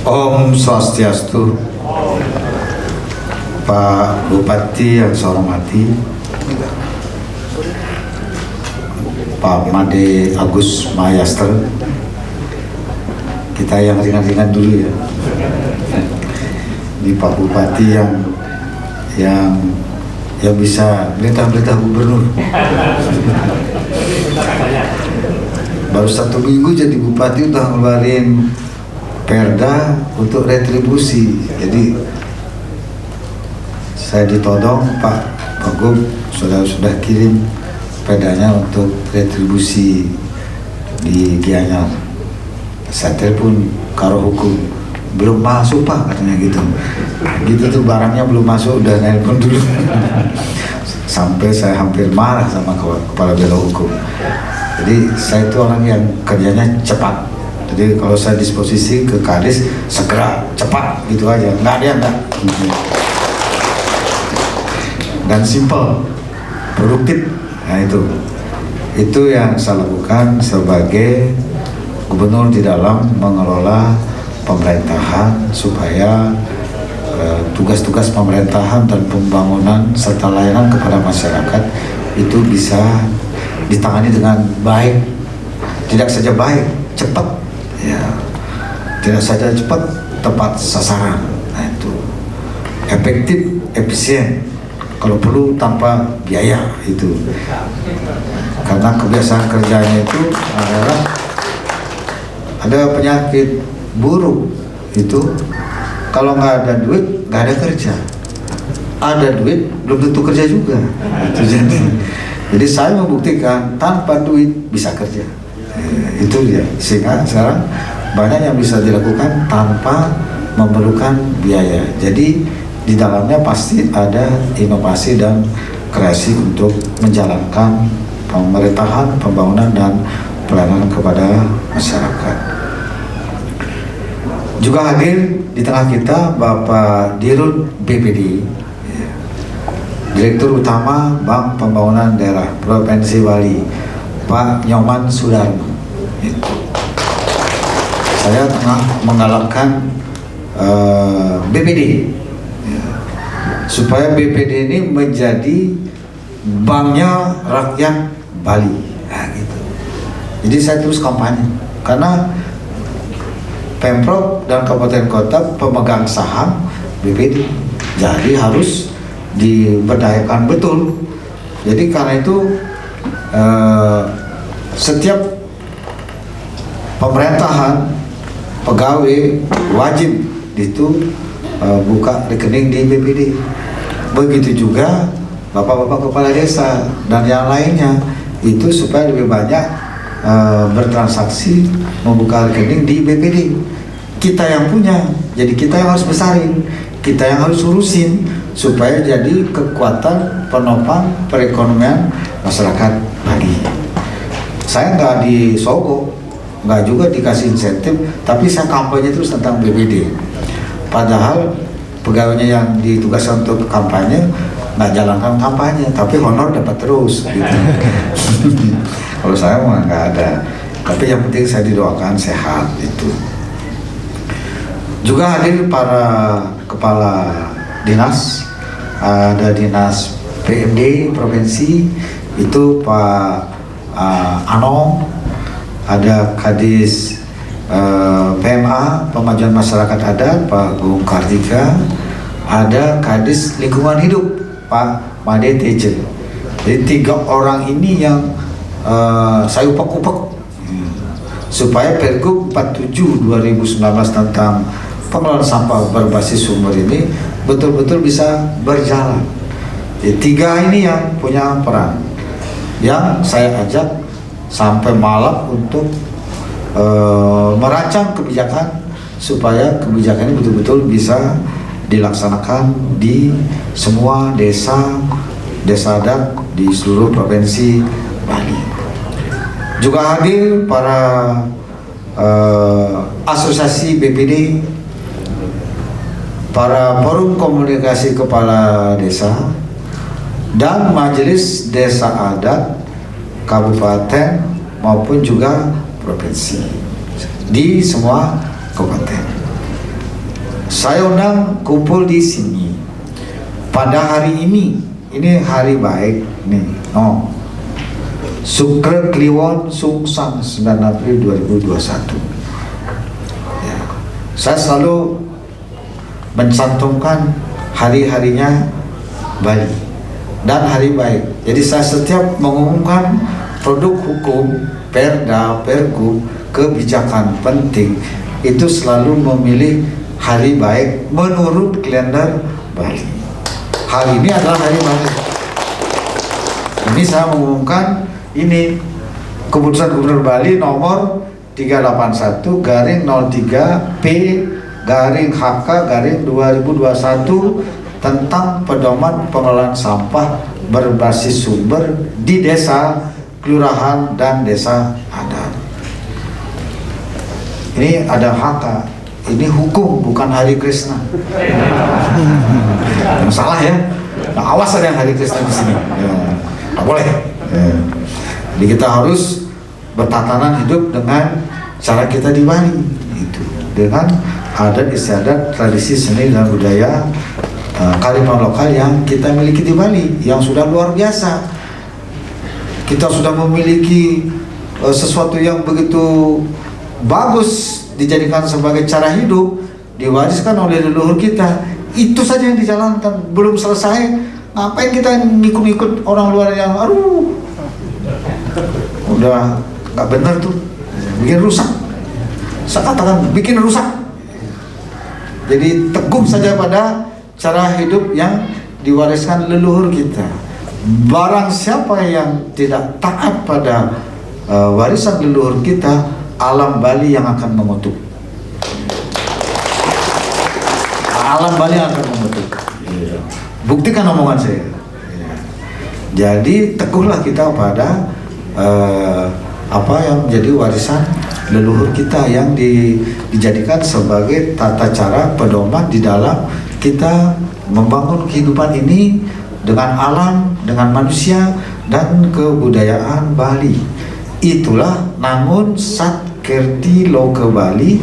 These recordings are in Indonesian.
Om Swastiastu. Pak Bupati yang saya hormati, Pak Made Agus Mayaster. Kita yang ringan-ringan dulu ya. Ini Pak Bupati yang bisa berita-berita gubernur. Baru 1 minggu jadi bupati udah ngeluarin perda untuk retribusi. Jadi saya ditodong Pak Gub sudah kirim perdanya untuk retribusi di Gianyar. Saya telepon karo hukum, belum masuk Pak, katanya gitu. Gitu tuh, barangnya belum masuk, udah nelpon dulu. Sampai saya hampir marah sama kepala biro hukum. Jadi saya itu orang yang kerjanya cepat. Jadi kalau saya disposisi ke Kadis, segera, cepat, gitu aja. Enggak. Dan simple, produktif. Nah itu yang saya lakukan sebagai gubernur di dalam mengelola pemerintahan supaya tugas-tugas pemerintahan dan pembangunan serta layanan kepada masyarakat itu bisa ditangani dengan baik. Tidak saja baik, cepat, ya. Tidak saja cepat, tepat sasaran. Nah itu efektif, efisien. Kalau perlu tanpa biaya itu. Karena kebiasaan kerjanya itu adalah ada penyakit buruk itu, kalau nggak ada duit nggak ada kerja, ada duit belum tentu kerja juga. Itu jadi saya membuktikan tanpa duit bisa kerja. Itu dia, sehingga sekarang banyak yang bisa dilakukan tanpa memerlukan biaya. Jadi di dalamnya pasti ada inovasi dan kreasi untuk menjalankan pemerintahan, pembangunan dan pelayanan kepada masyarakat. Juga hadir di tengah kita Bapak Dirut BPD, Direktur Utama Bank Pembangunan Daerah Provinsi Bali, Pak Nyoman Sudarmo. Saya tengah menggalakkan BPD supaya BPD ini menjadi banknya rakyat Bali. Nah, gitu. Jadi saya terus kampanye karena Pemprov dan kabupaten kota pemegang saham BPD, jadi harus diberdayakan betul. Jadi karena itu setiap pemerintahan pegawai wajib itu buka rekening di BPD. Begitu juga bapak-bapak kepala desa dan yang lainnya itu supaya lebih banyak bertransaksi membuka rekening di BPD. Kita yang punya, jadi kita yang harus besarin, kita yang harus urusin supaya jadi kekuatan penopang perekonomian masyarakat lagi. Saya nggak disogok, nggak juga dikasih insentif, tapi saya kampanye terus tentang BPD. Padahal pegawainya yang ditugaskan untuk kampanye nggak jalankan kampanye, tapi honor dapat terus gitu. Kalau saya mah nggak ada, tapi yang penting saya didoakan sehat itu. Juga hadir para kepala dinas, ada dinas PMD provinsi itu Pak Anong, ada Kadis PMA Pemajuan Masyarakat Adat Pak Gung Kartika, ada Kadis Lingkungan Hidup Pak Made Teje. Jadi 3 orang ini yang saya upak-upak supaya Pergub 47 2019 tentang pengelolaan sampah berbasis sumber ini betul-betul bisa berjalan. Jadi 3 ini yang punya peran, yang saya ajak sampai malam untuk merancang kebijakan supaya kebijakan ini betul-betul bisa dilaksanakan di semua desa adat di seluruh provinsi Bali. Juga hadir para asosiasi BPD, para forum komunikasi kepala desa, dan majelis desa adat kabupaten maupun juga provinsi di semua kabupaten. saya undang kumpul di sini pada hari ini hari baik nih. Sukre Kliwon Sungsang 9 April 2021. Ya, saya selalu mencantumkan hari-harinya Bali dan hari baik. Jadi saya setiap mengumumkan produk hukum, perda, pergub, kebijakan penting, itu selalu memilih hari baik menurut kalender Bali. Hari ini adalah hari baik. Ini saya mengumumkan ini keputusan Gubernur Bali nomor 381/P/HK/2021 tentang pedoman pengelolaan sampah berbasis sumber di desa, kelurahan, dan desa adat. Ini ada HK, ini hukum bukan Hari Krishna. Salah ya. Nah, awas ada yang Hari Krishna di sini. Ya, nggak boleh. Ya. Jadi kita harus bertatanan hidup dengan cara kita di Bali, itu dengan adat istiadat, tradisi, seni dan budaya, kearifan lokal yang kita miliki di Bali yang sudah luar biasa. Kita sudah memiliki sesuatu yang begitu bagus dijadikan sebagai cara hidup, diwariskan oleh leluhur kita. Itu saja yang dijalankan, belum selesai. Ngapain kita ngikut-ngikut orang luar yang udah nggak benar tuh, bikin rusak. Saya katakan bikin rusak. Jadi teguh saja pada cara hidup yang diwariskan leluhur kita. Barang siapa yang tidak taat pada warisan leluhur kita, alam Bali yang akan mengutuk. Alam Bali yang akan mengutuk. Buktikan omongan saya. Jadi teguhlah kita pada apa yang menjadi warisan leluhur kita yang dijadikan sebagai tata cara pedoman di dalam kita membangun kehidupan ini dengan alam, dengan manusia, dan kebudayaan Bali. Itulah Nangun Satkerti Loka Bali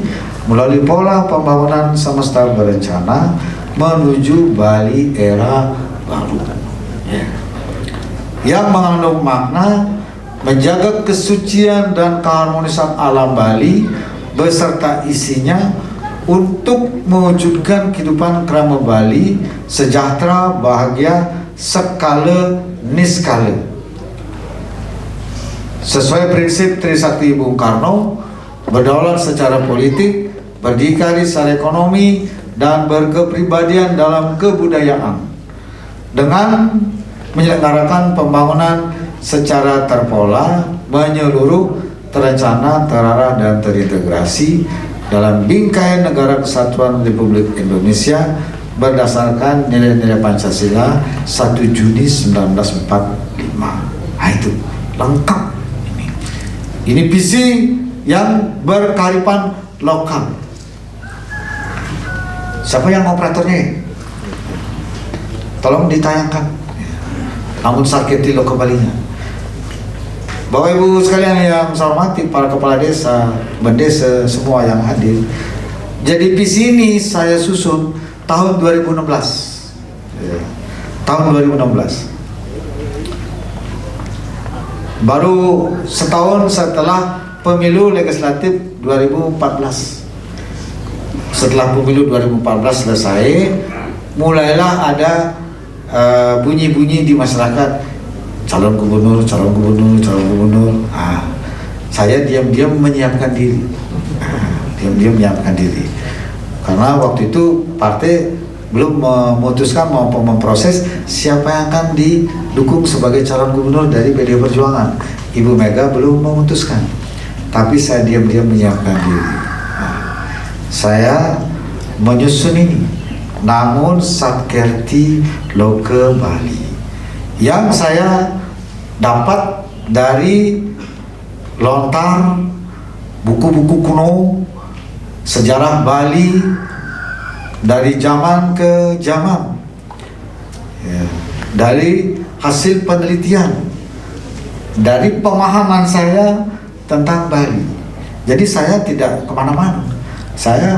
melalui pola pembangunan semesta berencana menuju Bali era baru, yang mengandung makna menjaga kesucian dan keharmonisan alam Bali beserta isinya untuk mewujudkan kehidupan kerama Bali sejahtera, bahagia, skala niskala. Sesuai prinsip Trisakti Bung Karno, berdaulat secara politik, berdikari secara ekonomi, dan berkepribadian dalam kebudayaan, dengan menyelenggarakan pembangunan secara terpola, menyeluruh, terencana, terarah, dan terintegrasi dalam bingkai Negara Kesatuan Republik Indonesia berdasarkan nilai-nilai Pancasila 1 Juni 1945. Nah, itu lengkap ini. Ini visi yang berkearifan lokal. Siapa yang operatornya? Tolong ditayangkan. Nangun Satkerti Loka Balinya. Bapak Ibu sekalian yang saya hormati, para kepala desa, bendesa, semua yang hadir. Jadi visi ini saya susun tahun 2016. Tahun 2016. Baru setahun setelah pemilu legislatif 2014. Setelah pemilu 2014 selesai, mulailah ada bunyi-bunyi di masyarakat, calon gubernur. Saya diam-diam menyiapkan diri. Karena waktu itu partai belum memutuskan maupun memproses siapa yang akan didukung sebagai calon gubernur dari PDI Perjuangan. Ibu Mega belum memutuskan, tapi saya diam-diam menyiapkan diri. Saya menyusun ini, Nangun Satkerti Loka Bali, yang saya dapat dari lontar buku-buku kuno sejarah Bali dari zaman ke zaman, dari hasil penelitian, dari pemahaman saya tentang Bali. Jadi saya tidak kemana-mana, saya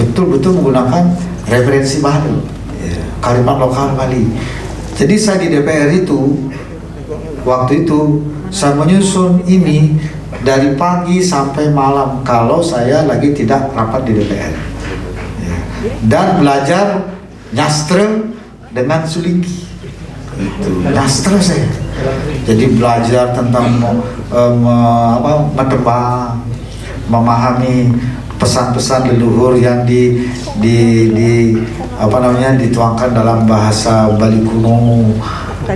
betul-betul menggunakan referensi Bali, kearifan lokal Bali. Jadi saya di DPR itu, waktu itu saya menyusun ini dari pagi sampai malam kalau saya lagi tidak rapat di DPR, dan belajar nyastra dengan Sulinggi. Itu nyastra saya. Jadi belajar tentang menebang, memahami pesan-pesan leluhur yang dituangkan dalam bahasa Bali kuno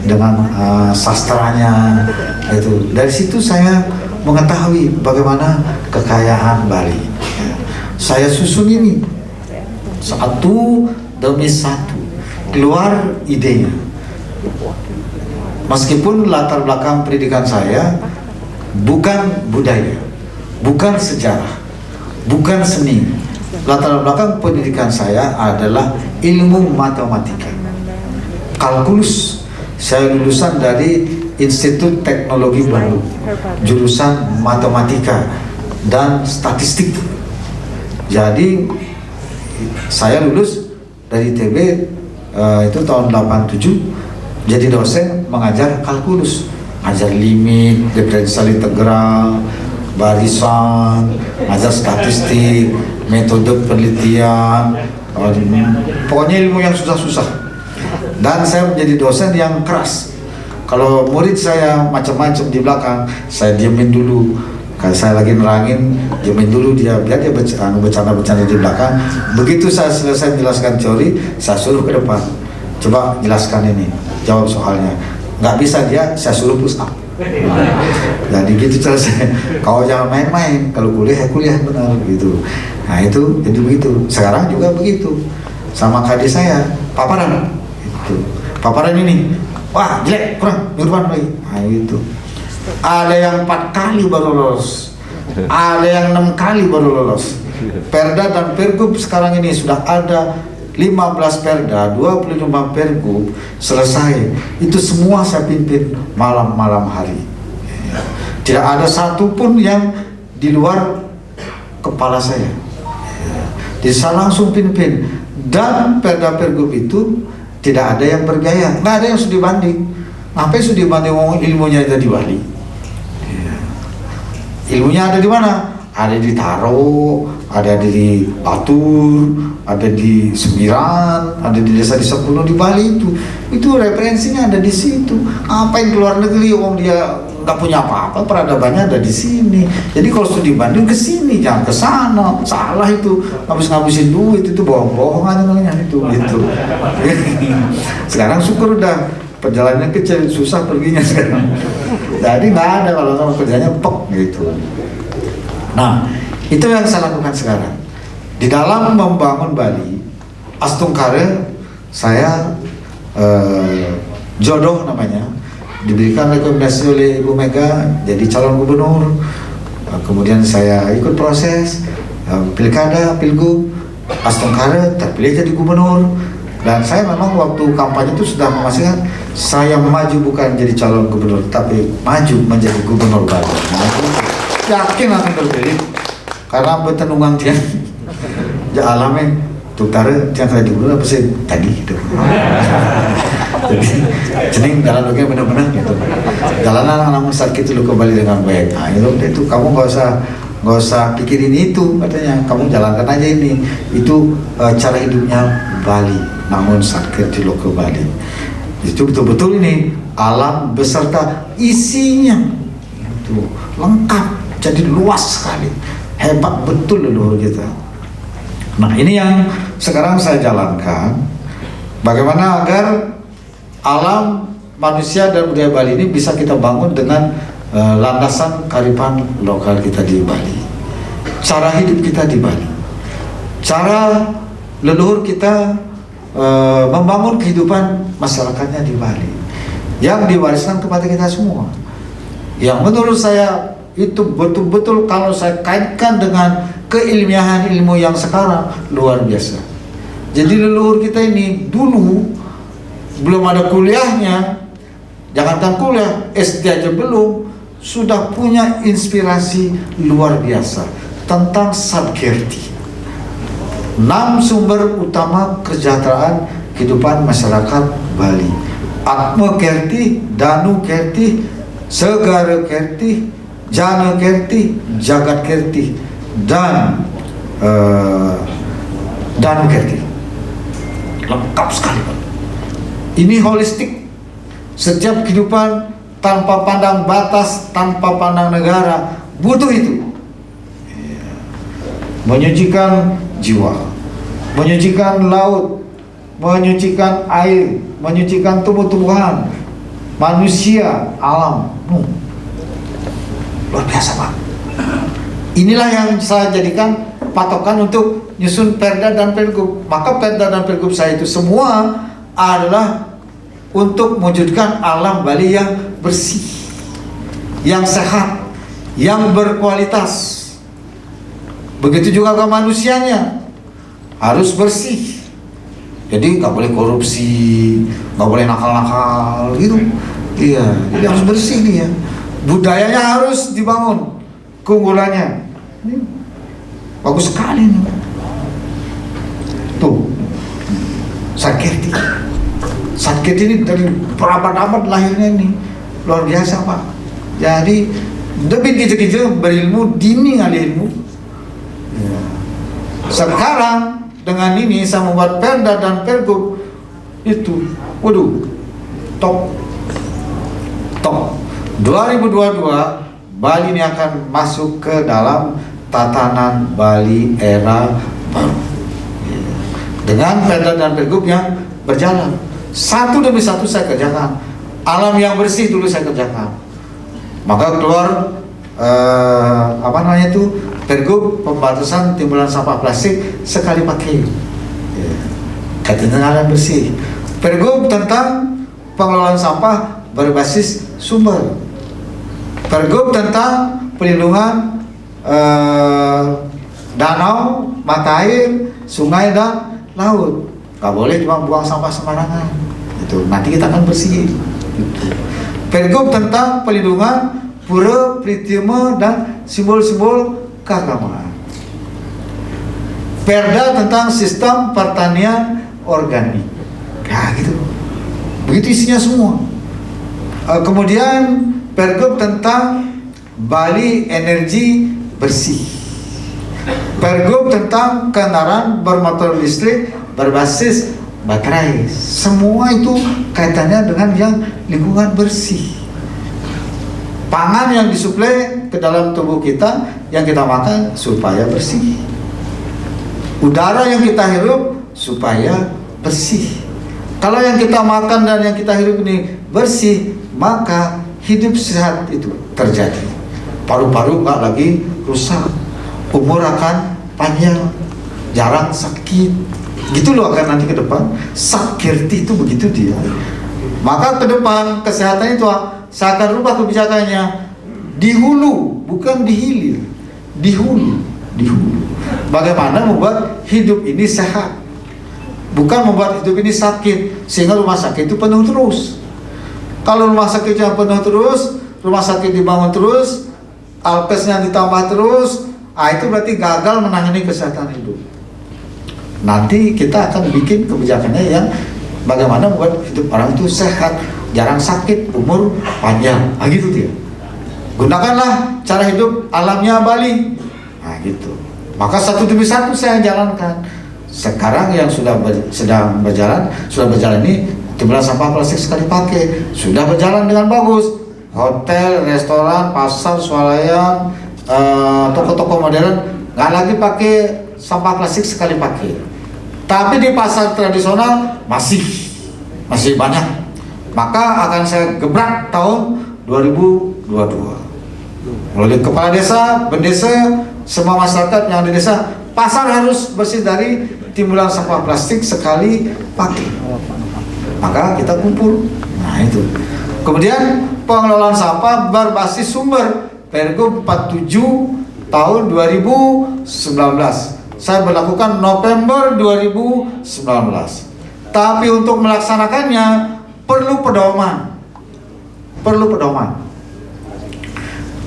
dengan sastranya. Itu dari situ saya mengetahui bagaimana kekayaan Bali. Saya susun ini satu demi satu, keluar idenya. Meskipun latar belakang pendidikan saya bukan budaya, bukan sejarah, bukan seni. Latar belakang pendidikan saya adalah ilmu matematika, kalkulus. Saya lulusan dari Institut Teknologi Bandung, jurusan matematika dan statistik. Jadi saya lulus dari ITB itu tahun 87. Jadi dosen mengajar kalkulus, ajar limit, diferensial integral, barisan, ajar statistik, metode penelitian, pokoknya ilmu yang susah-susah. Dan saya menjadi dosen yang keras. Kalau murid saya macam-macam di belakang, saya diamin dulu. Kalau saya lagi nerangin, diamin dulu dia, biar dia bercanda-bercanda di belakang. Begitu saya selesai menjelaskan teori, saya suruh ke depan. Coba jelaskan ini, jawab soalnya. Nggak bisa dia, saya suruh push up. Jadi gitu cara saya. Kau jangan main-main, kalau kuliah benar gitu. Nah itu jadi begitu. Sekarang juga begitu. Sama adik saya, paparan. Itu paparan ini, wah jelek, kurang, minggu depan lagi. Nah itu. Ada yang 4 kali baru lolos, ada yang 6 kali baru lolos. Perda dan Pergub sekarang ini sudah ada 15 perda, 25 pergub selesai. Itu semua saya pimpin malam-malam hari. Tidak ada satupun yang di luar kepala saya. Jadi saya langsung pimpin. Dan perda pergub itu tidak ada yang berbiaya, nggak ada yang studi banding. Apa yang studi banding? Ilmunya ada di Bali. Ilmunya ada di mana? Ada di Taro, ada di Batur, ada di Sembiran, ada di desa-desa kuno di Bali itu referensinya ada di situ. Apa yang keluar negeri, orang dia nggak punya apa-apa, peradabannya ada di sini. Jadi kalau studi banding ke sini, jangan ke sana. Salah itu, ngabisin duit itu bohong-bohong aja namanya itu. Gitu. Sekarang syukur udah perjalanannya kecil, susah perginya sekarang. Jadi nggak ada kalau sama kerjanya pek gitu. Nah, itu yang saya lakukan sekarang. Di dalam membangun Bali, Astungkare saya jodoh namanya, diberikan rekomendasi oleh Ibu Mega jadi calon gubernur. Kemudian saya ikut proses pilkada, pilgub, Astungkare terpilih jadi gubernur. Dan saya memang waktu kampanye itu sudah memastikan saya maju bukan jadi calon gubernur, tapi maju menjadi gubernur Bali. Yakin akan terpilih karena bertenungan dia alamin tutare yang saya diguna apa sih tadi gitu. Jadi cening jalan lagi benar-benar gitu. Jalanan namun sakit lu kembali dengan baik. Nah itu kamu nggak usah pikirin itu katanya. Kamu jalankan aja ini. Itu cara hidupnya Bali. Namun sakit di lo kembali. Itu betul-betul ini alam beserta isinya itu lengkap. Jadi luas sekali, hebat betul leluhur kita. Nah ini yang sekarang saya jalankan. Bagaimana agar alam, manusia dan budaya Bali ini bisa kita bangun dengan landasan kearifan lokal kita di Bali. Cara hidup kita di Bali. Cara leluhur kita membangun kehidupan masyarakatnya di Bali. Yang diwariskan kepada kita semua. Yang menurut saya itu betul-betul kalau saya kaitkan dengan keilmiahan ilmu yang sekarang luar biasa. Jadi leluhur kita ini dulu belum ada kuliahnya, jangankan kuliah, SD aja belum, sudah punya inspirasi luar biasa tentang Sadgerti. 6 sumber utama kesejahteraan kehidupan masyarakat Bali: Atma Kerti, Danu Kerti, Segara Kerti, Jana Kerti, Jagat Kerti, dan Danu Kerti. Lengkap sekali, Pak. Ini holistik. Setiap kehidupan tanpa pandang batas, tanpa pandang negara, butuh itu. Menyucikan jiwa, menyucikan laut, menyucikan air, menyucikan tumbuh-tumbuhan, manusia, alam. Luar biasa, Pak. Inilah yang saya jadikan patokan untuk nyusun Perda dan Pergub. Maka Perda dan Pergub saya itu semua adalah untuk mewujudkan alam Bali yang bersih, yang sehat, yang berkualitas. Begitu juga ke manusianya, harus bersih. Jadi nggak boleh korupsi, nggak boleh nakal-nakal gitu. Iya, jadi harus bersih nih ya. Budayanya harus dibangun, keunggulannya. Ini bagus sekali nih. Tuh, Satkirti. Satkirti ini dari berabad-abad lahirnya ini, luar biasa, Pak. Jadi lebih gitu-gitu berilmu dini kali ilmu. Ya. Sekarang dengan ini saya membuat Perda dan Pergub itu, waduh, top 2022 Bali ini akan masuk ke dalam tatanan Bali era baru dengan Perda dan Pergub yang berjalan satu demi satu. Saya kerjakan alam yang bersih dulu, saya kerjakan. Maka keluar Pergub pembatasan timbulan sampah plastik sekali pakai, ketenangan bersih. Pergub tentang pengelolaan sampah berbasis sumber. Pergub tentang pelindungan danau, mata air, sungai dan laut. Gak boleh cuma buang sampah sembarangan. Itu nanti kita akan bersih. Pergub tentang pelindungan pura, pritima dan simbol-simbol keagamaan. Perda tentang sistem pertanian organik. Nah, gitu. Begitu isinya semua. Kemudian Pergub tentang Bali energi bersih. Pergub tentang kendaraan bermotor listrik berbasis baterai. Semua itu kaitannya dengan yang lingkungan bersih. Pangan yang disuplai ke dalam tubuh kita, yang kita makan supaya bersih. Udara yang kita hirup supaya bersih. Kalau yang kita makan dan yang kita hirup ini bersih, maka hidup sehat itu terjadi. Paru-paru nggak lagi rusak, umur akan panjang, jarang sakit. Gitu loh akan nanti ke depan. Satkirti itu begitu dia. Maka ke depan kesehatan itu saya akan rubah kebijakannya di hulu, bukan di hilir. Di hulu. Bagaimana membuat hidup ini sehat, bukan membuat hidup ini sakit sehingga rumah sakit itu penuh terus. Kalau rumah sakit yang penuh terus, rumah sakit dibangun terus, alkesnya ditambah terus, itu berarti gagal menangani kesehatan hidup. Nanti kita akan bikin kebijakannya yang bagaimana membuat hidup orang itu sehat, jarang sakit, umur panjang. Gitu dia. Gunakanlah cara hidup alamnya Bali. Gitu. Maka satu demi satu saya jalankan. Sekarang yang sedang berjalan ini timbulan sampah plastik sekali pakai sudah berjalan dengan bagus. Hotel, restoran, pasar, swalayan, toko-toko modern nggak lagi pakai sampah plastik sekali pakai. Tapi di pasar tradisional masih banyak. Maka akan saya gebrak tahun 2022 melalui kepala desa, bendesa, semua masyarakat yang di desa, pasar harus bersih dari timbulan sampah plastik sekali pakai. Maka kita kumpul. Nah itu. Kemudian pengelolaan sampah berbasis sumber, Pergub 47 tahun 2019. Saya berlakukan November 2019. Tapi untuk melaksanakannya perlu pedoman.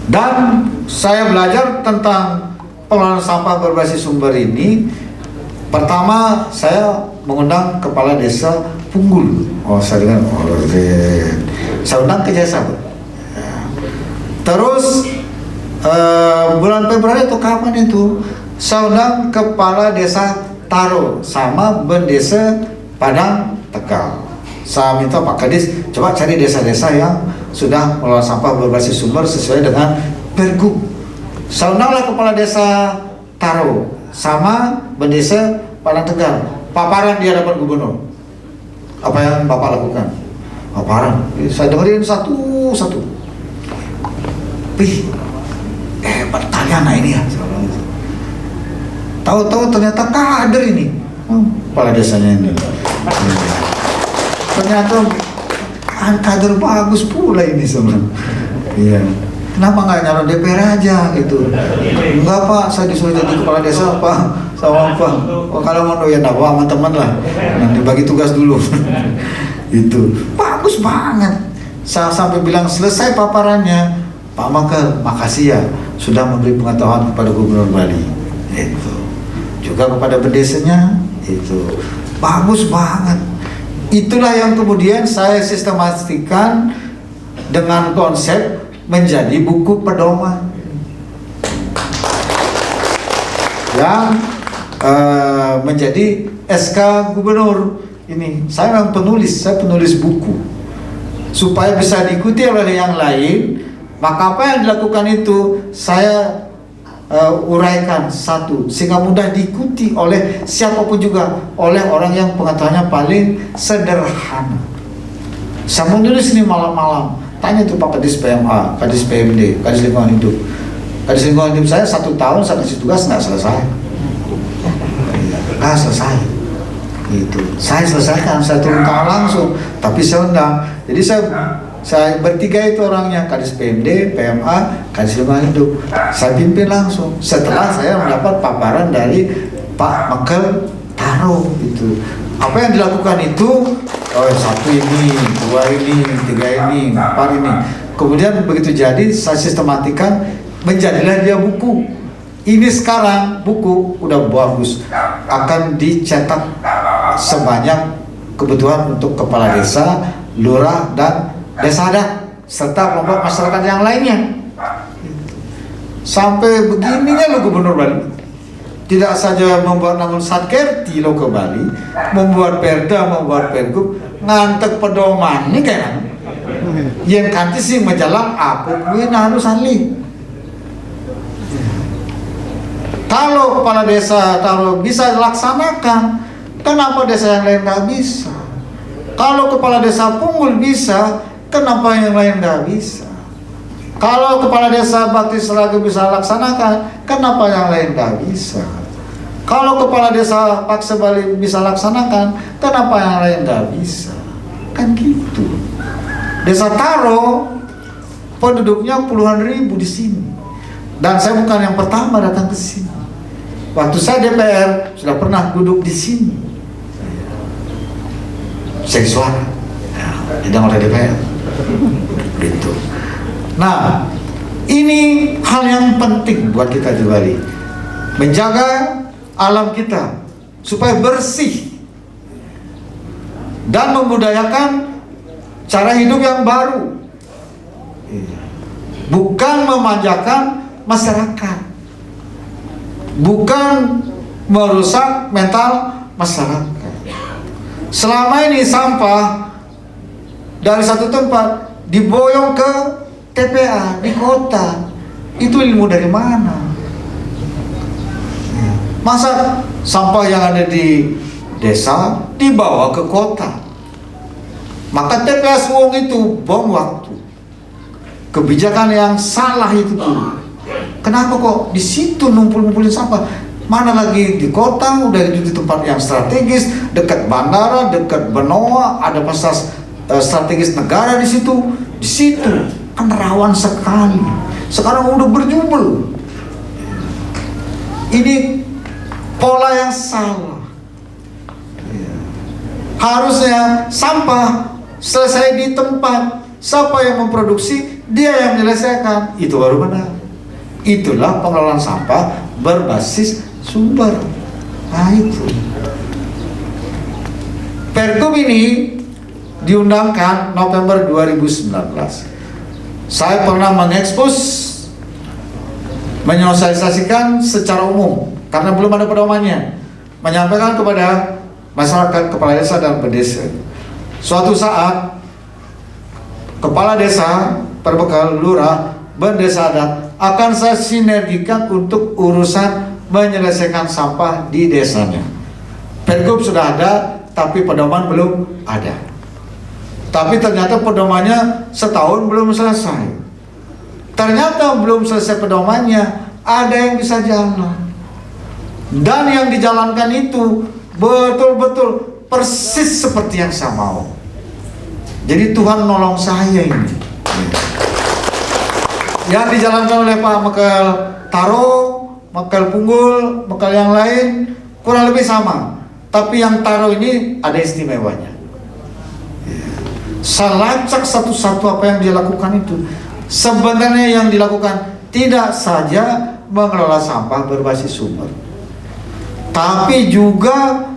Dan saya belajar tentang pengelolaan sampah berbasis sumber ini Pertama saya mengundang kepala desa Punggul. Oh saya dengar, saya undang ke Jasa. Terus bulan Februari atau kapan itu, saya undang kepala desa Taro sama Bendesa Padang Tegal. Saya minta Pak Kadis coba cari desa-desa yang sudah mengelola sampah berbasis sumber sesuai dengan Pergub. Saya undanglah kepala desa Taro sama Bendesa Padang Tegal. Paparan di hadapan gubernur. Apa yang Bapak lakukan? Paparan. Saya dengerin satu-satu. Wih, bertanya ini ya. Tahu-tahu ternyata kader ini. Kepala desanya ini. Ternyata kader bagus pula ini sebenarnya. Iya. Kenapa nggak nyalon DPR aja gitu? Enggak Pak, saya disuruh jadi kepala desa Pak, sama Pak. Oh, kalau mau doyan apa sama teman lah, nanti bagi tugas dulu. Itu bagus banget. Saya sampai bilang selesai paparannya, Pak Maka, makasih ya sudah memberi pengetahuan kepada Gubernur Bali. Itu juga kepada bendesanya, itu bagus banget. Itulah yang kemudian saya sistematikan dengan konsep menjadi buku pedoman yang menjadi SK Gubernur. Ini saya memang penulis, saya penulis buku supaya bisa diikuti oleh yang lain. Maka apa yang dilakukan itu saya uraikan satu sehingga mudah diikuti oleh siapapun juga, oleh orang yang pengetahuannya paling sederhana. Saya menulis ini malam-malam, tanya tuh Pak Kadis PMA, Kadis PMD, Kadis Lingkungan Hidup. Kadis Lingkungan Hidup saya 1 tahun saya kasih tugas nggak selesai, nggak selesai. Itu saya selesaikan, saya turun tangan langsung, tapi saya undang. Jadi saya bertiga itu orangnya, Kadis PMD, PMA, Kadis Lingkungan Hidup. Saya pimpin langsung. Setelah saya mendapat paparan dari Pak Mekel Taro itu. Apa yang dilakukan itu? Oh, 1 ini, 2 ini, 3 ini, 4 ini. Kemudian begitu jadi, saya sistematikan, menjadilah dia buku. Ini sekarang buku udah bagus, akan dicetak sebanyak kebutuhan untuk kepala desa, lurah, dan desa adat serta kelompok masyarakat yang lainnya. Sampai begininya lo Gubernur Bali, tidak saja membuat namun satkerti lo ke Bali, membuat perda, membuat pergub, ngantek pedoman ini kayak yang kanti sih menjalan apa gue harus ahli. Kalau kepala desa Taro bisa dilaksanakan, kenapa desa yang lain nggak bisa? Kalau kepala desa Punggul bisa, kenapa yang lain nggak bisa? Kalau kepala desa Bakti Seraga bisa laksanakan, kenapa yang lain nggak bisa? Kalau kepala desa Paksa Bali bisa laksanakan, kenapa yang lain nggak bisa? Kan gitu. Desa Taro penduduknya puluhan ribu di sini, dan saya bukan yang pertama datang ke sini. Waktu saya DPR sudah pernah duduk di sini. Saya suara, tidak oleh DPR. Gitu. Nah, ini hal yang penting buat kita di Bali, menjaga alam kita supaya bersih dan membudayakan cara hidup yang baru, bukan memanjakan masyarakat, bukan merusak mental masyarakat. Selama ini sampah dari satu tempat diboyong ke TPA di kota, itu ilmu dari mana? Masa sampah yang ada di desa dibawa ke kota? Maka TPA Suwung itu bom waktu. Kebijakan yang salah itu tuh. Kenapa kok di situ numpul-numpulin sampah? Mana lagi di kota, udah di tempat yang strategis, dekat bandara, dekat Benoa, ada pasar strategis negara di situ. Di situ kan rawan sekali. Sekarang udah berjubel. Ini pola yang salah. Harusnya sampah selesai di tempat, siapa yang memproduksi, dia yang menyelesaikan. Itu baru benar. Itulah pengelolaan sampah berbasis sumber. Nah itu. Pergub ini diundangkan November 2019. Saya pernah mengekspos, menyosialisasikan secara umum karena belum ada pedomannya, menyampaikan kepada masyarakat, kepala desa dan pedesa. Suatu saat kepala desa, perbekal lurah, bendesa adat akan saya sinergikan untuk urusan menyelesaikan sampah di desanya. Pergub sudah ada, tapi pedoman belum ada. Tapi ternyata pedomannya setahun belum selesai. Ternyata belum selesai pedomannya, ada yang bisa jalan. Dan yang dijalankan itu betul-betul persis seperti yang saya mau. Jadi Tuhan nolong saya ini. Yang dijalankan oleh Pak Mekel Taro, Mekel Punggul, Mekel yang lain kurang lebih sama. Tapi yang Taro ini ada istimewanya. Saya lacak satu-satu apa yang dia lakukan itu. Sebenarnya yang dilakukan tidak saja mengelola sampah berbasis sumber, tapi juga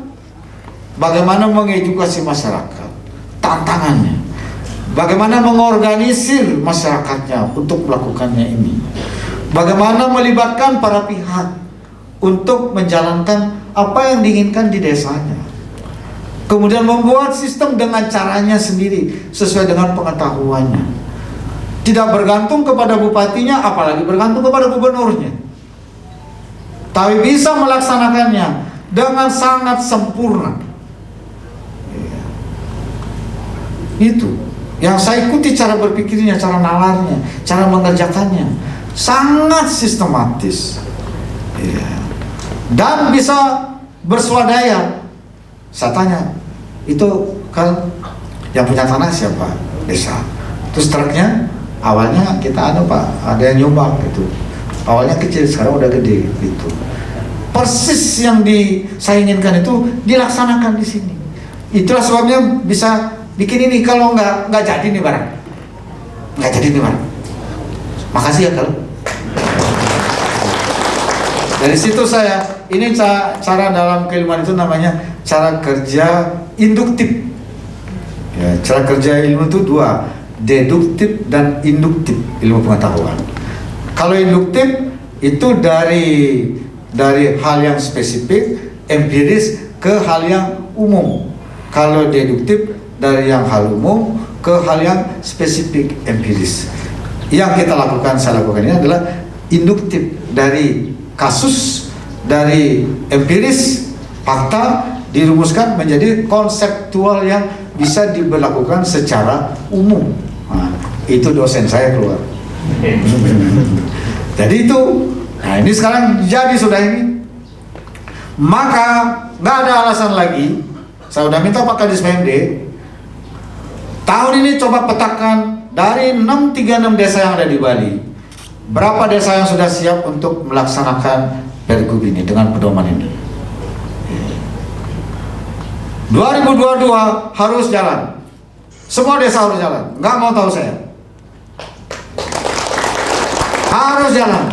bagaimana mengedukasi masyarakat, tantangannya, bagaimana mengorganisir masyarakatnya untuk melakukannya ini, bagaimana melibatkan para pihak untuk menjalankan apa yang diinginkan di desanya. Kemudian membuat sistem dengan caranya sendiri sesuai dengan pengetahuannya. Tidak bergantung kepada bupatinya, apalagi bergantung kepada gubernurnya. Tapi bisa melaksanakannya dengan sangat sempurna. Itu yang saya ikuti cara berpikirnya, cara nalarnya, cara mengerjakannya. Sangat sistematis. Dan bisa berswadaya. Saya tanya, itu kan yang punya tanah siapa? Desa. Terus truknya awalnya kita Pak, ada yang nyumbang gitu. Awalnya kecil, sekarang udah gede gitu. Persis yang saya inginkan itu dilaksanakan di sini. Itulah sebabnya bisa bikin ini. Kalau nggak jadi nih barang, nggak jadi nih barang. Makasih ya kalau. Dari situ ini cara dalam keilmuan itu namanya cara kerja induktif. Ya, cara kerja ilmu itu dua, deduktif dan induktif ilmu pengetahuan. Kalau induktif itu dari hal yang spesifik, empiris ke hal yang umum. Kalau deduktif dari yang hal umum ke hal yang spesifik, empiris. Yang kita lakukan, saya lakukan ini adalah induktif, dari kasus, dari empiris, fakta dirumuskan menjadi konseptual yang bisa diberlakukan secara umum. Nah, itu dosen saya keluar. Jadi itu, nah ini sekarang jadi sudah ini. Maka nggak ada alasan lagi. Saya udah minta Pak Kadis PMD tahun ini coba petakan dari 636 desa yang ada di Bali, berapa desa yang sudah siap untuk melaksanakan Pergub ini dengan pedoman ini. 2022 harus jalan. Semua desa harus jalan. Nggak mau tahu saya. Harus jalan.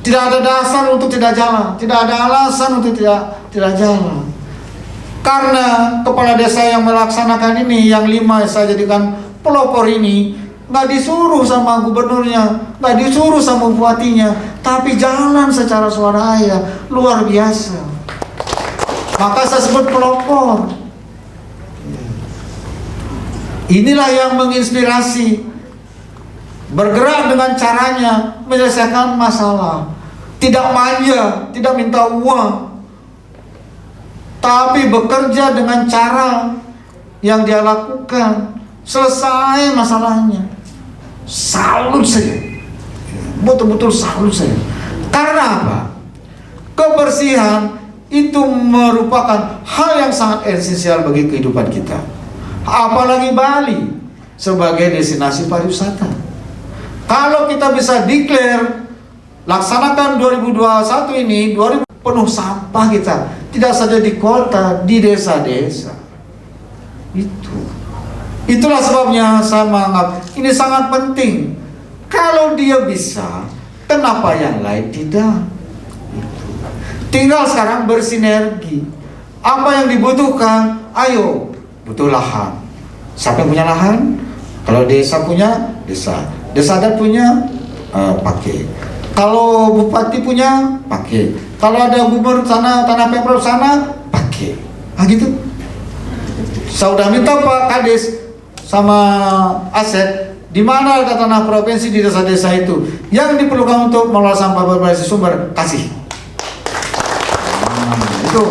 Tidak ada dasar untuk tidak jalan. Tidak ada alasan untuk tidak jalan. Karena kepala desa yang melaksanakan ini, yang 5 saya jadikan pelopor ini, nggak disuruh sama gubernurnya, nggak disuruh sama bupatinya, tapi jalan secara swadaya, luar biasa. Maka saya sebut pelopor. Inilah yang menginspirasi, bergerak dengan caranya menyelesaikan masalah, tidak manja, tidak minta uang, tapi bekerja dengan cara yang dia lakukan, selesai masalahnya. Salut saya, betul-betul salut saya. Karena apa? Kebersihan itu merupakan hal yang sangat esensial bagi kehidupan kita. Apalagi Bali sebagai destinasi pariwisata. Kalau kita bisa declare, laksanakan 2021 ini, 2000 penuh sampah kita, tidak saja di kota, di desa-desa. Itulah sebabnya saya menganggap ini sangat penting. Kalau dia bisa, kenapa yang lain tidak? Tinggal sekarang bersinergi. Apa yang dibutuhkan? Ayo, butuh lahan. Siapa yang punya lahan? Kalau desa punya, desa adat punya, pakai. Kalau bupati punya, pakai. Kalau ada gubernur sana, tanah pemprov sana, pakai. Gitu. Saya udah minta Pak Kades sama Aset, di mana ada tanah provinsi di desa-desa itu yang diperlukan untuk mengelola sampah berbasis sumber, kasih. Itu.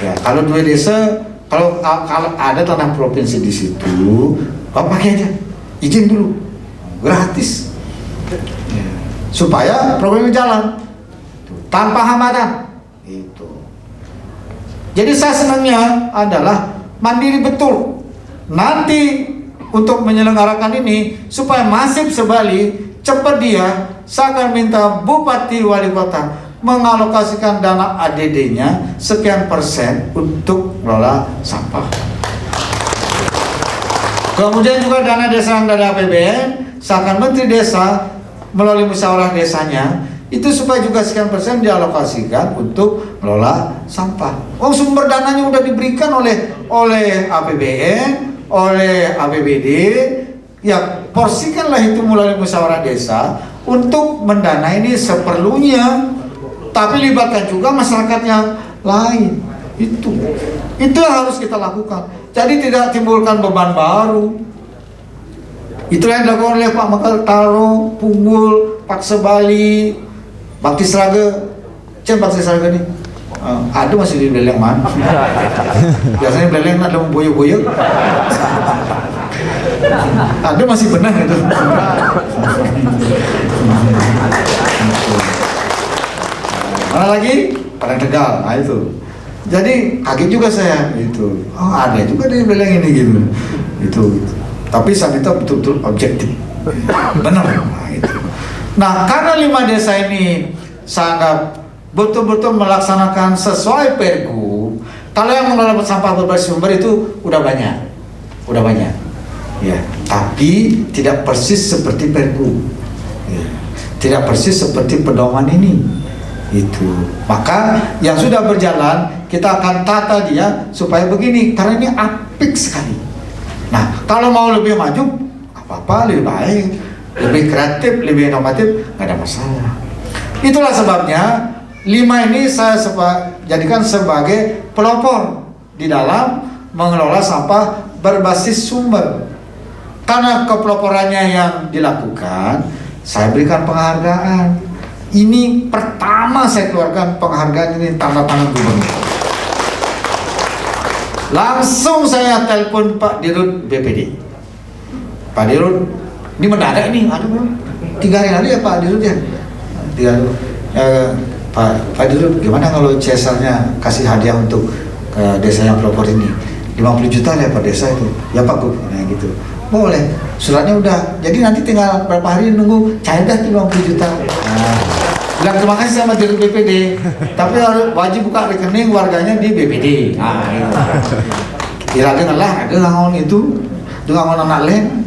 Ya, kalau dua desa, kalau ada tanah provinsi di situ, Bapak pakai aja, izin dulu, gratis. Ya. Supaya program ini jalan tanpa hambatan. Itu. Jadi saya senangnya adalah mandiri betul. Nanti untuk menyelenggarakan ini supaya masif sebali cepat dia, saya akan minta Bupati Wali Kota mengalokasikan dana ADD-nya sekian persen untuk mengelola sampah. Kemudian juga dana desa yang dari APBN, saya akan Menteri Desa melalui musyawarah desanya itu supaya juga sekian persen dialokasikan untuk mengelola sampah. Oh, sumber dananya udah diberikan oleh APBN, oleh APBD, ya porsikanlah itu melalui musyawarah desa untuk mendanai ini seperlunya, tapi libatkan juga masyarakat yang lain. Itu yang harus kita lakukan. Jadi tidak timbulkan beban baru. Itulah yang dilakukan oleh Pak Makartaro, Punggul, Pak Sebali, Bakti Sraga. Bakti Sraga nih. Ada masih di Beleng man. Biasanya Beleng ada boyok-boyok. Ada masih benar itu. Mana lagi? Padang Tegal. Nah itu. Jadi kaget juga saya itu. Oh, ada juga di Beleng ini gitu. Itu. Tapi saya minta betul-betul objektif. Benar. Nah, itu. Nah, karena 5 desa ini saya anggap betul-betul melaksanakan sesuai Pergub. Kalau yang mengelola sampah berbasis sumber itu udah banyak, ya. Tapi tidak persis seperti Pergub, ya. Tidak persis seperti pedoman ini, itu. Maka yang sudah berjalan kita akan tata dia supaya begini, karena ini apik sekali. Nah, kalau mau lebih maju, apa-apa lebih baik, lebih kreatif, lebih inovatif, nggak ada masalah. Itulah sebabnya 5 ini saya jadikan sebagai pelopor di dalam mengelola sampah berbasis sumber. Karena kepeloporannya yang dilakukan, saya berikan penghargaan. Ini pertama saya keluarkan penghargaan ini tanda tangan gubernur. Langsung saya telepon Pak Dirut BPD. Pak Dirut, ini mendadak ini, aduh, 3 hari lalu ya Pak Dirut ya. Pak Dirut, gimana kalau CSR-nya kasih hadiah untuk desa yang pelopor ini? 50 juta ya Pak desa itu. Ya Pak Gub, nah gitu. Boleh, suratnya udah. Jadi nanti tinggal berapa hari nunggu cair dah 50 juta. Nah, bilang terima kasih sama Dirut BPD. Tapi harus wajib buka rekening warganya di BPD. Nah, kira-kira lah, ada ngangon itu, ngangon anak lain,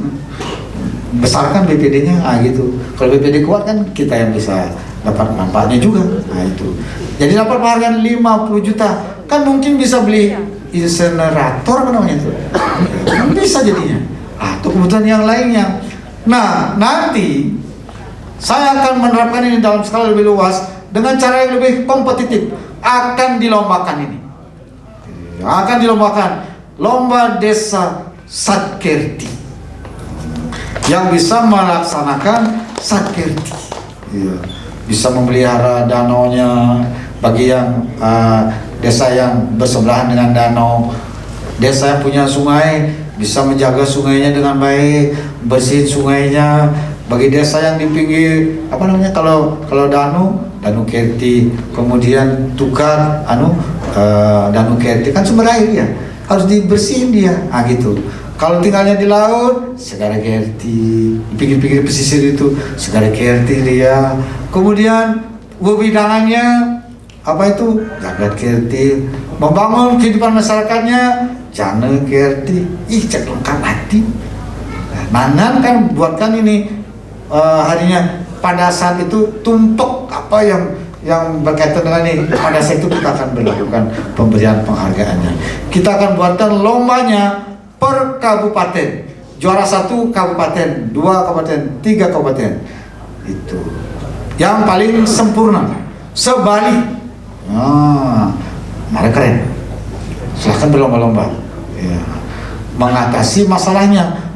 besarkan BPD-nya, gitu. Kalau BPD kuat kan kita yang bisa dapat manfaatnya juga. Nah itu. Jadi dapat penghargaan 50 juta. Kan mungkin bisa beli insenerator apa namanya itu. Bisa jadinya. Atau kebutuhan yang lainnya. Nah, nanti saya akan menerapkan ini dalam skala lebih luas dengan cara yang lebih kompetitif. Akan dilombakan ini. Akan dilombakan lomba desa Satkerti yang bisa melaksanakan Satkerti. Iya. Bisa memelihara danaunya bagi yang desa yang bersebelahan dengan danau. Desa yang punya sungai bisa menjaga sungainya dengan baik, bersihin sungainya. Bagi desa yang di pinggir apa namanya kalau Danu Kerti, kemudian Tukar Danu Kerti kan sumber air ya, harus dibersihin dia, gitu. Kalau tinggalnya di laut, Segara Kerti, di pinggir-pinggir pesisir itu Segara Kerti dia. Kemudian wewidangannya apa itu? Jagat Kerti. Membangun kehidupan masyarakatnya Jana Kerti. Cek lengkap hati. Nanan kan buatkan ini harinya pada saat itu tumpuk apa yang yang berkaitan dengan ini. Pada saat itu kita akan berlakukan pemberian penghargaannya. Kita akan buatkan lombanya per kabupaten. Juara 1 kabupaten, 2 kabupaten, 3 kabupaten. Itu yang paling sempurna sebalik. Mereka keren. Silahkan berlomba-lomba ya. Mengatasi masalahnya,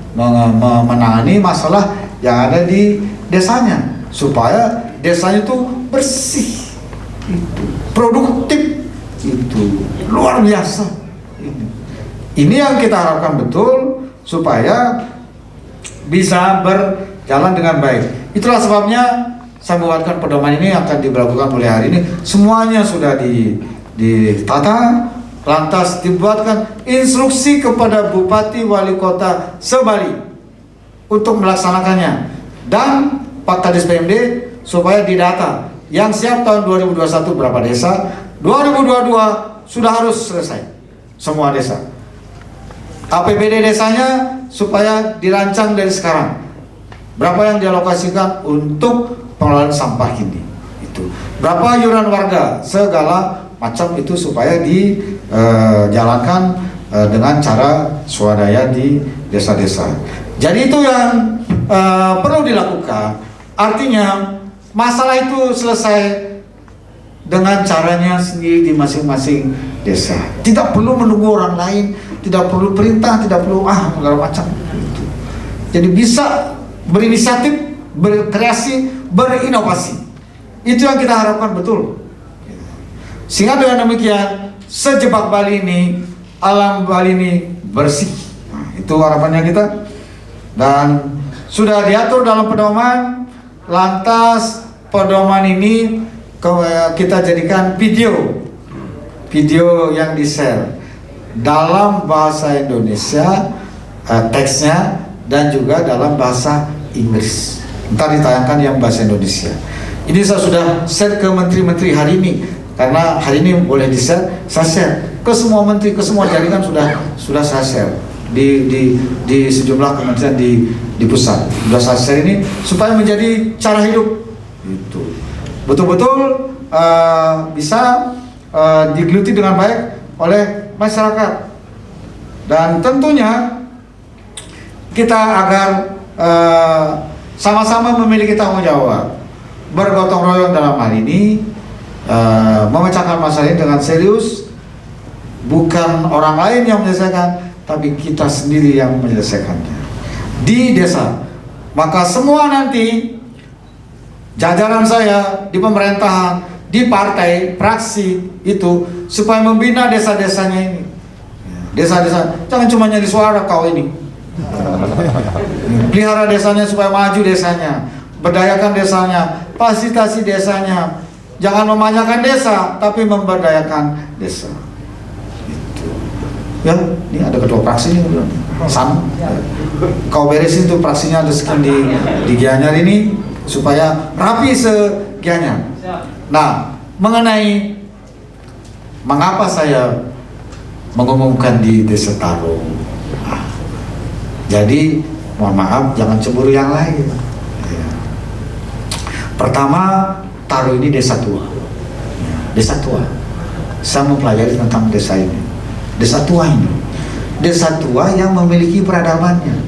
menangani masalah yang ada di desanya, supaya desanya itu bersih, itu produktif, itu luar biasa. Ini yang kita harapkan betul, supaya bisa berjalan dengan baik. Itulah sebabnya saya membuatkan pedoman ini akan diberlakukan mulai hari ini. Semuanya sudah ditata, lantas dibuatkan instruksi kepada Bupati Wali Kota Sebali untuk melaksanakannya, dan Pak Kadis PMD supaya didata. Yang siap tahun 2021 berapa desa, 2022 sudah harus selesai semua desa. APBD desanya supaya dirancang dari sekarang. Berapa yang dialokasikan untuk pengelolaan sampah ini, itu berapa iuran warga, segala macam itu supaya dijalankan dengan cara swadaya di desa-desa. Jadi itu yang perlu dilakukan. Artinya masalah itu selesai dengan caranya sendiri di masing-masing desa. Tidak perlu menunggu orang lain, tidak perlu perintah, tidak perlu segala macam. Jadi bisa berinisiatif, berkreasi, berinovasi. Itu yang kita harapkan betul. Sehingga dengan demikian sejebak Bali ini, alam Bali ini bersih. Itu harapannya kita. Dan sudah diatur dalam pedoman. Lantas pedoman ini kita jadikan video yang di-share dalam bahasa Indonesia, teksnya, dan juga dalam bahasa Inggris. Ntar ditayangkan yang bahasa Indonesia. Ini saya sudah share ke menteri-menteri hari ini, karena hari ini boleh di-share, saya share ke semua menteri, ke semua jaringan sudah saya share di sejumlah kementerian di pusat. Sudah saya share ini supaya menjadi cara hidup. Itu betul-betul bisa digeluti dengan baik oleh masyarakat. Dan tentunya kita agar sama-sama memiliki tanggung jawab, bergotong royong dalam hal ini, memecahkan masalah ini dengan serius. Bukan orang lain yang menyelesaikan, tapi kita sendiri yang menyelesaikannya di desa. Maka semua nanti jajaran saya di pemerintahan, di partai, fraksi itu, supaya membina desa-desanya ini. Desa-desa, jangan cuma nyari suara kau ini. Pelihara desanya supaya maju desanya, berdayakan desanya, fasilitasi desanya. Jangan memanjakan desa, tapi memberdayakan desa. Itu. Ya, ini ada ketua fraksi nih, Sam. Kau beresin tuh fraksinya ada sekian di Gianyar ini supaya rapi segianyar. Nah, mengenai mengapa saya mengumumkan di Desa Taro. Jadi mohon maaf, jangan cemburu yang lain. Ya. Pertama, Taro ini desa tua. Ya, desa tua. Saya mempelajari tentang desa ini. Desa tua ini. Desa tua yang memiliki peradabannya.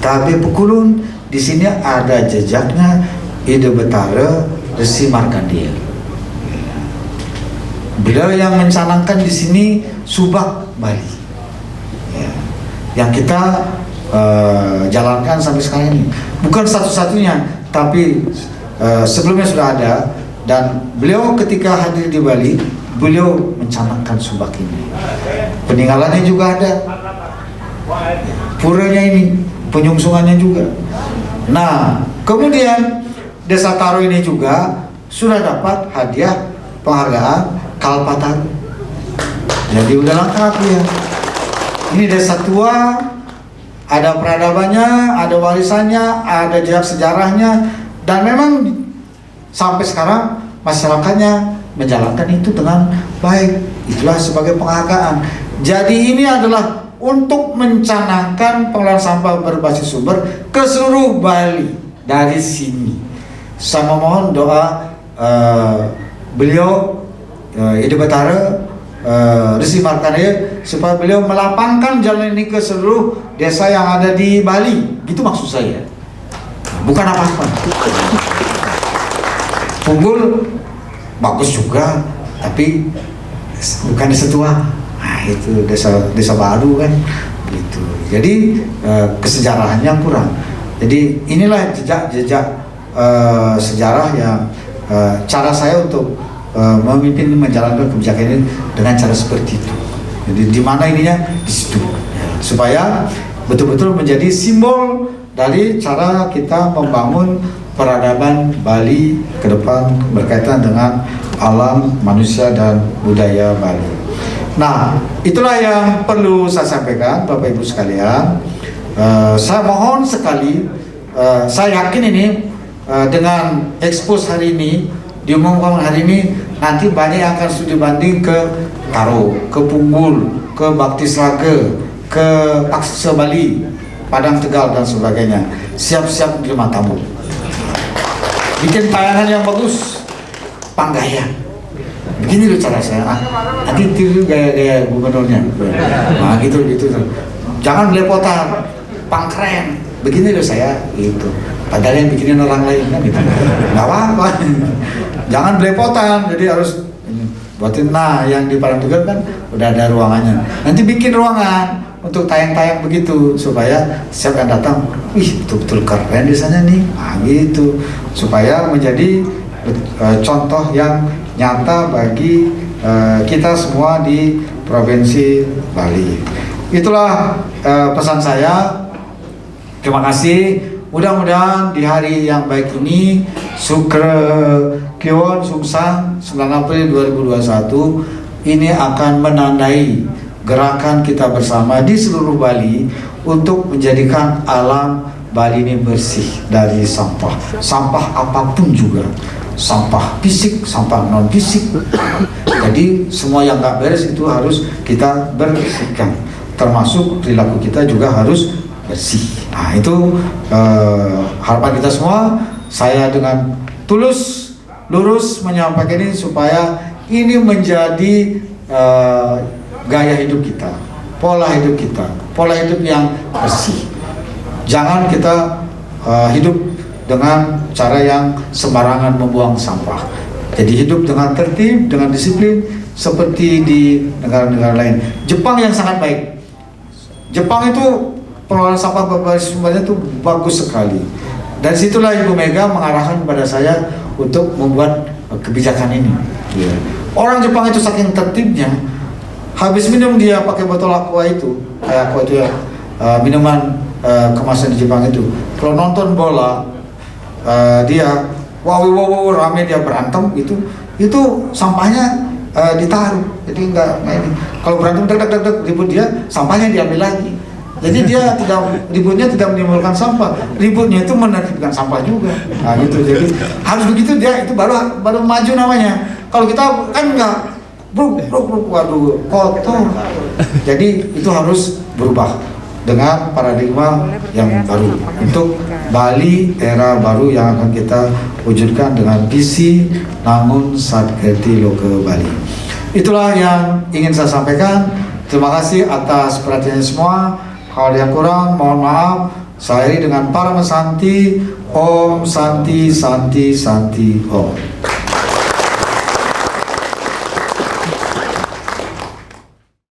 Tapi Pekulun di sini ada jejaknya Ide Betara Resi Markandeya. Beliau yang mencanangkan di sini Subak Bali. Ya. Yang kita jalankan sampai sekarang ini. Bukan satu-satunya, tapi sebelumnya sudah ada. Dan beliau ketika hadir di Bali, beliau mencanangkan Subak ini. Peninggalannya juga ada, puranya ini, penyungsungannya juga. Nah, kemudian Desa Taro ini juga sudah dapat hadiah penghargaan Kalpataru. Jadi udah lengkap ya. Ini desa tua, ada peradabannya, ada warisannya, ada jejak sejarahnya, dan memang sampai sekarang masyarakatnya menjalankan itu dengan baik. Itulah sebagai penghargaan. Jadi ini adalah untuk mencanangkan pengelolaan sampah berbasis sumber ke seluruh Bali dari sini. Saya memohon doa beliau Ide Batara Resi Markandeya, supaya beliau melapangkan jalan ini ke seluruh desa yang ada di Bali. Gitu maksud saya, bukan apa-apa. Punggul bagus juga, tapi bukan desa tua. Nah itu desa baru kan gitu. Jadi kesejarahannya kurang. Jadi inilah jejak sejarah yang cara saya untuk memimpin menjalankan kebijakan ini dengan cara seperti itu. Jadi di mana ininya di situ, supaya betul-betul menjadi simbol dari cara kita membangun peradaban Bali ke depan berkaitan dengan alam, manusia, dan budaya Bali. Nah, itulah yang perlu saya sampaikan, Bapak Ibu sekalian. Saya mohon sekali, saya yakin ini dengan ekspos hari ini, diumumkan hari ini, nanti banyak yang akan studi banding ke Karo, ke Punggul, ke Bakti Slaga, ke Paksa Bali, Padang Tegal, dan sebagainya. Siap-siap terima tamu. Bikin tayangan yang bagus, Panggaya. Begini loh cara saya. Nanti tiru gaya-gaya gubernurnya. Nah gitu. Jangan belepotan, pangkren. Begini loh saya, gitu. Padahal yang bikinin orang lain kan gitu. Nggak apa-apa. Jangan belepotan, jadi harus buatin. Nah, yang di Padang Tegal kan udah ada ruangannya. Nanti bikin ruangan untuk tayang-tayang begitu, supaya siapa yang datang, wih betul-betul keren desanya nih. Nah gitu, supaya menjadi contoh yang nyata bagi kita semua di Provinsi Bali. Itulah pesan saya. Terima kasih. Mudah-mudahan di hari yang baik ini, Sukra Kiwon Sungsang 9 April 2021, ini akan menandai gerakan kita bersama di seluruh Bali untuk menjadikan alam Bali ini bersih dari sampah. Sampah apapun juga, sampah fisik, sampah non fisik. Jadi semua yang nggak beres itu harus kita bersihkan, termasuk perilaku kita juga harus bersih. Nah itu harapan kita semua. Saya dengan tulus lurus menyampaikan ini supaya ini menjadi gaya hidup kita, pola hidup kita, pola hidup yang bersih. Jangan kita hidup dengan cara yang sembarangan membuang sampah. Jadi hidup dengan tertib, dengan disiplin seperti di negara-negara lain. Jepang yang sangat baik. Jepang itu pengelolaan sampah berbasis sumbernya itu bagus sekali. Dan situlah Ibu Mega mengarahkan kepada saya untuk membuat kebijakan ini. Yeah. Orang Jepang itu saking tertibnya, habis minum dia pakai botol aqua itu, kayak aqua itu ya, minuman kemasan di Jepang itu. Kalau nonton bola, dia wow rame, dia berantem itu sampahnya ditaruh. Jadi enggak main. Kalau berantem ribut dia, sampahnya diambil lagi. Jadi dia ributnya tidak menimbulkan sampah, ributnya itu menertibkan sampah juga. Nah gitu, jadi harus begitu, dia itu baru maju namanya. Kalau kita kan enggak, bruk, waduh kotor. Jadi itu harus berubah dengan paradigma yang baru untuk Bali era baru yang akan kita wujudkan dengan visi Namun Satkerti Loka Bali. Itulah yang ingin saya sampaikan. Terima kasih atas perhatiannya semua. Kalau yang kurang, mohon maaf. Saya dengan Parama Santi, Om Santi Santi Santi Om.